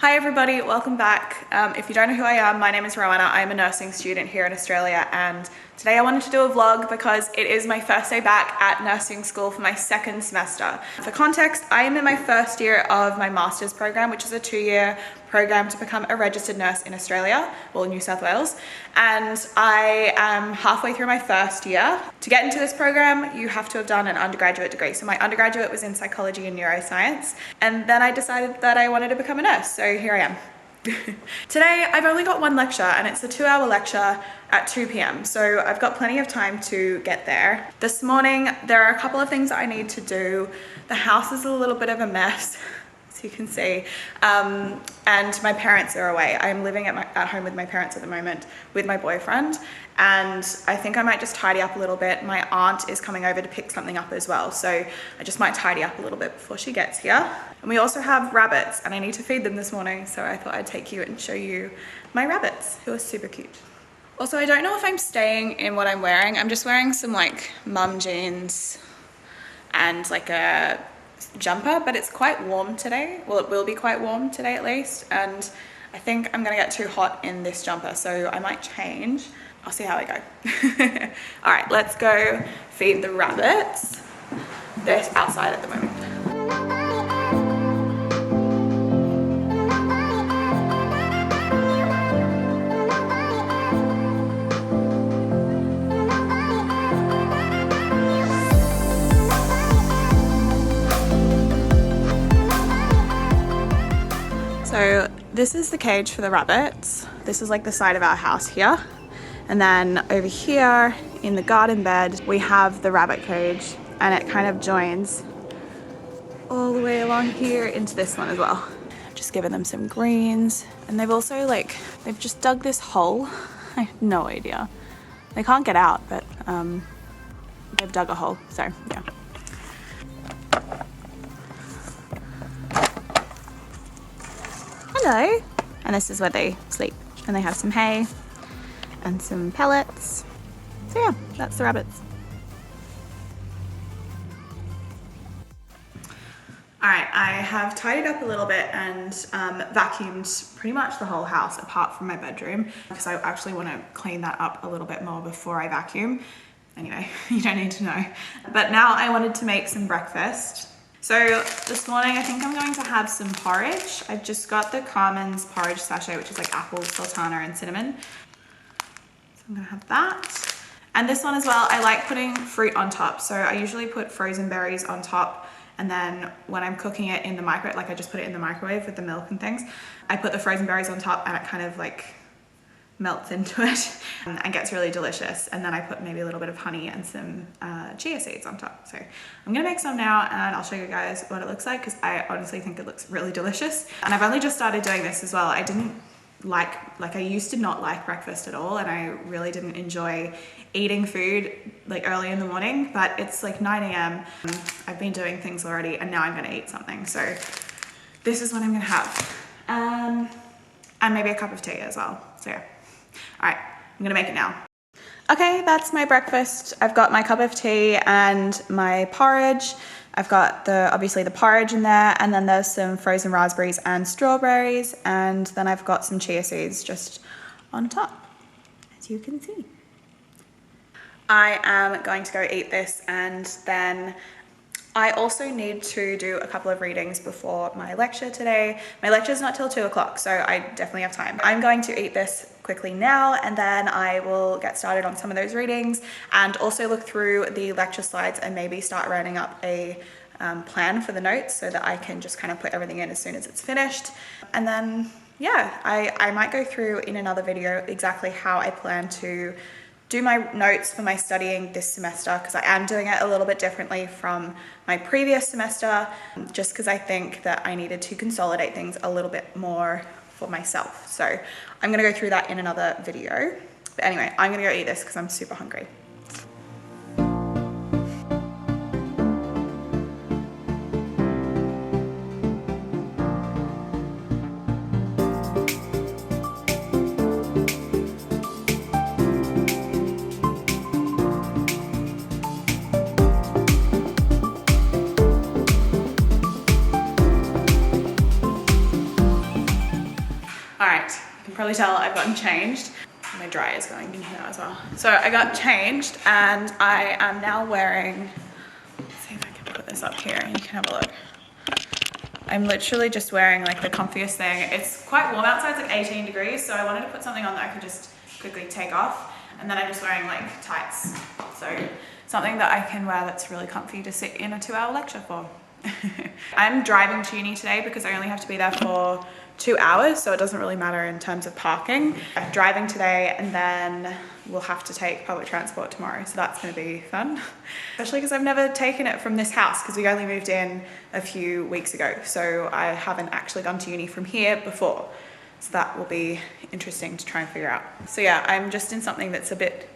Hi everybody, welcome back. If you don't know who I am, my name is Roanna. I'm a nursing student here in Australia, and today I wanted to do a vlog because it is my first day back at nursing school for my second semester. For context, I am in my first year of my master's program, which is a 2-year program to become a registered nurse in Australia, well, New South Wales, and I am halfway through my first year. To get into this program, you have to have done an undergraduate degree. So my undergraduate was in psychology and neuroscience, and then I decided that I wanted to become a nurse, so here I am. Today, I've only got one lecture, and it's a 2-hour lecture at 2 p.m. So I've got plenty of time to get there. This morning, there are a couple of things that I need to do. The house is a little bit of a mess, as you can see, and my parents are away. I'm living at home with my parents at the moment with my boyfriend, and I think I might just tidy up a little bit. My aunt is coming over to pick something up as well, so I just might tidy up a little bit before she gets here. And we also have rabbits, and I need to feed them this morning, so I thought I'd take you and show you my rabbits, who are super cute. Also, I don't know if I'm staying in what I'm wearing. I'm just wearing some like mum jeans and like a jumper, but it's quite warm today. Well, it will be quite warm today at least, and I think I'm gonna get too hot in this jumper, so I might change. I'll see how I go. All right, let's go feed the rabbits. They're outside at the moment. So this is the cage for the rabbits. This is like the side of our house here. And then over here in the garden bed, we have the rabbit cage, and it kind of joins all the way along here into this one as well. Just giving them some greens. And they've also they've just dug this hole. I have no idea. They can't get out, but they've dug a hole, so yeah. Hello. And this is where they sleep. And they have some hay and some pellets. So yeah, that's the rabbits. All right, I have tidied up a little bit and vacuumed pretty much the whole house apart from my bedroom, because I actually want to clean that up a little bit more before I vacuum. Anyway, you don't need to know. But now I wanted to make some breakfast. So this morning, I think I'm going to have some porridge. I've just got the Carmen's porridge sachet, which is like apple, sultana, and cinnamon. So I'm gonna have that. And this one as well, I like putting fruit on top. So I usually put frozen berries on top, and then when I'm cooking it in the microwave, I just put it in the microwave with the milk and things, I put the frozen berries on top, and it kind of melts into it and gets really delicious. And then I put maybe a little bit of honey and some chia seeds on top. So I'm gonna make some now, and I'll show you guys what it looks like, because I honestly think it looks really delicious. And I've only just started doing this as well. I didn't I used to not like breakfast at all, and I really didn't enjoy eating food early in the morning, but it's 9 a.m. I've been doing things already, and now I'm gonna eat something. So this is what I'm gonna have. And maybe a cup of tea as well, so yeah. All right, I'm gonna make it now. Okay, that's my breakfast. I've got my cup of tea and my porridge. I've got obviously the porridge in there, and then there's some frozen raspberries and strawberries, and then I've got some chia seeds just on top, as you can see. I am going to go eat this, and then I also need to do a couple of readings before my lecture today. My lecture's not till 2 o'clock, so I definitely have time. I'm going to eat this quickly now, and then I will get started on some of those readings and also look through the lecture slides and maybe start writing up a plan for the notes so that I can just kind of put everything in as soon as it's finished. And then, yeah, I might go through in another video exactly how I plan to do my notes for my studying this semester, because I am doing it a little bit differently from my previous semester, just because I think that I needed to consolidate things a little bit more for myself. So I'm gonna go through that in another video. But anyway, I'm gonna go eat this because I'm super hungry. All right, you can probably tell I've gotten changed. My dryer is going in here as well. So I got changed and I am now wearing, let's see if I can put this up here and you can have a look. I'm literally just wearing like the comfiest thing. It's quite warm outside, it's like 18 degrees. So I wanted to put something on that I could just quickly take off. And then I'm just wearing like tights. So something that I can wear that's really comfy to sit in a 2-hour lecture for. I'm driving to uni today because I only have to be there for 2 hours, so it doesn't really matter in terms of parking. I'm driving today and then we'll have to take public transport tomorrow, so that's going to be fun. Especially because I've never taken it from this house because we only moved in a few weeks ago, so I haven't actually gone to uni from here before. So that will be interesting to try and figure out. So yeah, I'm just in something that's a bit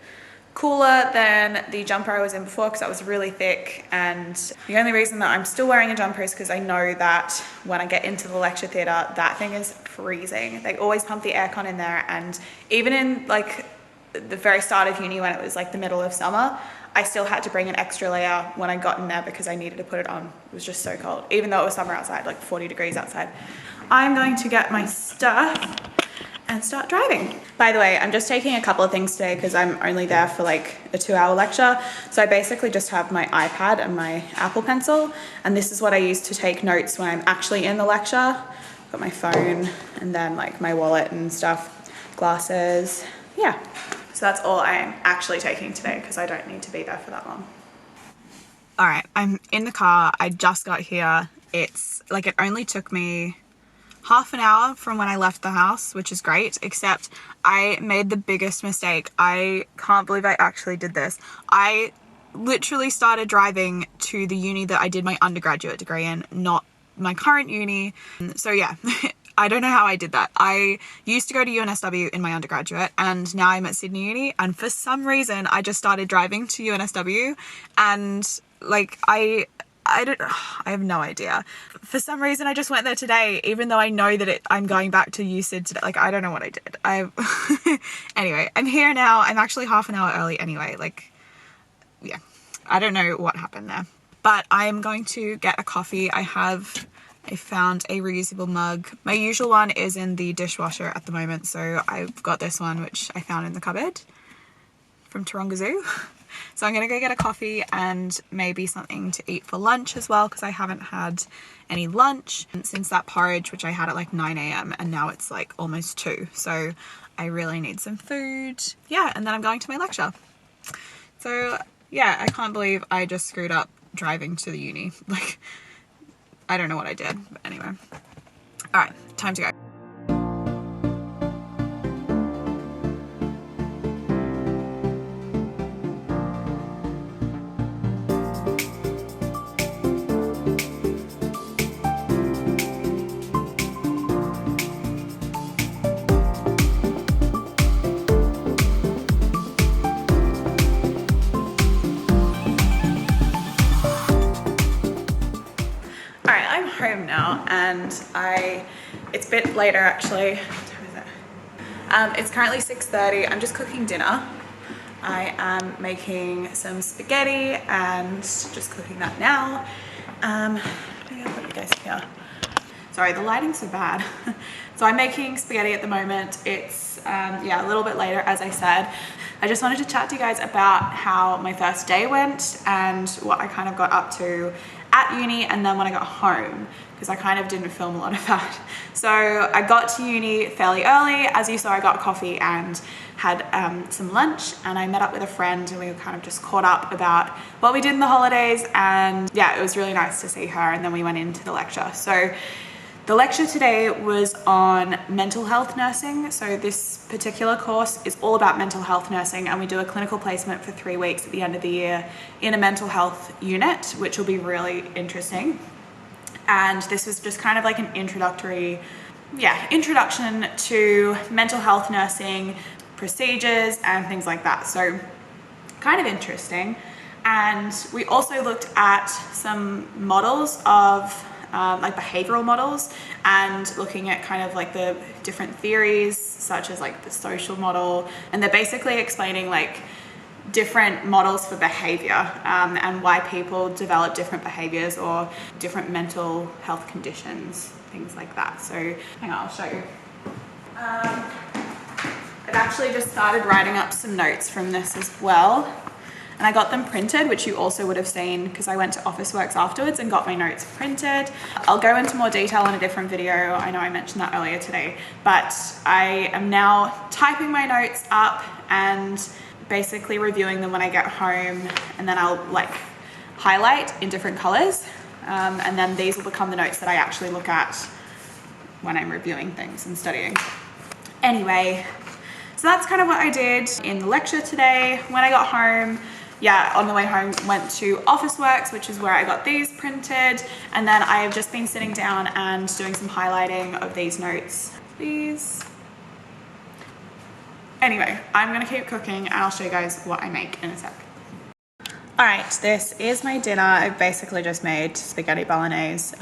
cooler than the jumper I was in before because that was really thick, and the only reason that I'm still wearing a jumper is because I know that when I get into the lecture theatre, that thing is freezing. They always pump the aircon in there, and even in like the very start of uni when it was like the middle of summer, I still had to bring an extra layer when I got in there because I needed to put it on. It was just so cold, even though it was summer outside, like 40 degrees outside. I'm going to get my stuff and start driving. By the way, I'm just taking a couple of things today because I'm only there for like a 2-hour lecture. So I basically just have my iPad and my Apple Pencil, and this is what I use to take notes when I'm actually in the lecture. Got my phone and then like my wallet and stuff, glasses, yeah. So that's all I am actually taking today because I don't need to be there for that long. All right, I'm in the car. I just got here. It's like it only took me half an hour from when I left the house, which is great, except I made the biggest mistake. I can't believe I actually did this. I literally started driving to the uni that I did my undergraduate degree in, not my current uni. So yeah, I don't know how I did that. I used to go to UNSW in my undergraduate and now I'm at Sydney Uni, and for some reason I just started driving to UNSW, and like I have no idea. For some reason, I just went there today, even though I know that I'm going back to USyd today. Like, I don't know what I did. Anyway, I'm here now. I'm actually half an hour early anyway. Like, yeah, I don't know what happened there. But I'm going to get a coffee. I found a reusable mug. My usual one is in the dishwasher at the moment, so I've got this one, which I found in the cupboard from Taronga Zoo. So I'm gonna go get a coffee and maybe something to eat for lunch as well, because I haven't had any lunch since that porridge, which I had at like 9 a.m. and now it's like almost 2. So I really need some food. Yeah, and then I'm going to my lecture. So yeah, I can't believe I just screwed up driving to the uni. Like, I don't know what I did, but anyway. All right, time to go. Home now, and it's a bit later actually. What time is it? It's currently 6:30. I'm just cooking dinner. I am making some spaghetti and just cooking that now. Maybe I'll put you guys here. Sorry, the lighting's so bad. So I'm making spaghetti at the moment. It's yeah, a little bit later, as I said. I just wanted to chat to you guys about how my first day went and what I kind of got up to at uni and then when I got home, because I kind of didn't film a lot of that. So I got to uni fairly early. As you saw, I got coffee and had some lunch, and I met up with a friend and we kind of just caught up about what we did in the holidays, and yeah, it was really nice to see her, and then we went into the lecture. So the lecture today was on mental health nursing. So this particular course is all about mental health nursing, and we do a clinical placement for 3 weeks at the end of the year in a mental health unit, which will be really interesting. And this was just kind of like an introduction to mental health nursing procedures and things like that. So kind of interesting. And we also looked at some models of like behavioral models, and looking at kind of like the different theories, such as like the social model, and they're basically explaining like different models for behavior and why people develop different behaviors or different mental health conditions, things like that. So hang on, I'll show you. I've actually just started writing up some notes from this as well. And I got them printed, which you also would have seen because I went to Officeworks afterwards and got my notes printed. I'll go into more detail in a different video. I know I mentioned that earlier today, but I am now typing my notes up and basically reviewing them when I get home, and then I'll like highlight in different colors. And then these will become the notes that I actually look at when I'm reviewing things and studying. Anyway, so that's kind of what I did in the lecture today. When I got home, yeah, on the way home, went to Officeworks, which is where I got these printed. And then I have just been sitting down and doing some highlighting of these notes. Anyway, I'm gonna keep cooking and I'll show you guys what I make in a sec. All right, this is my dinner. I've basically just made spaghetti bolognese,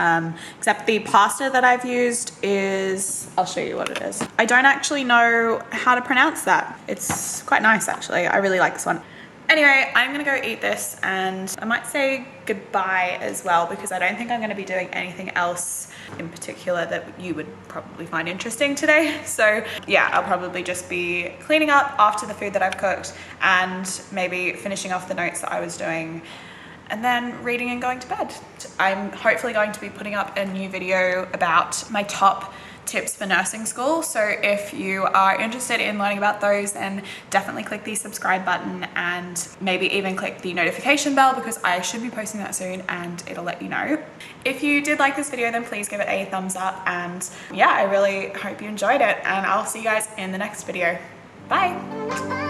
except the pasta that I've used is, I'll show you what it is. I don't actually know how to pronounce that. It's quite nice actually. I really like this one. Anyway, I'm gonna go eat this and I might say goodbye as well because I don't think I'm gonna be doing anything else in particular that you would probably find interesting today. So yeah, I'll probably just be cleaning up after the food that I've cooked and maybe finishing off the notes that I was doing and then reading and going to bed. I'm hopefully going to be putting up a new video about my top tips for nursing school. So if you are interested in learning about those, then definitely click the subscribe button and maybe even click the notification bell because I should be posting that soon and it'll let you know. If you did like this video, then please give it a thumbs up, and yeah, I really hope you enjoyed it, and I'll see you guys in the next video. Bye.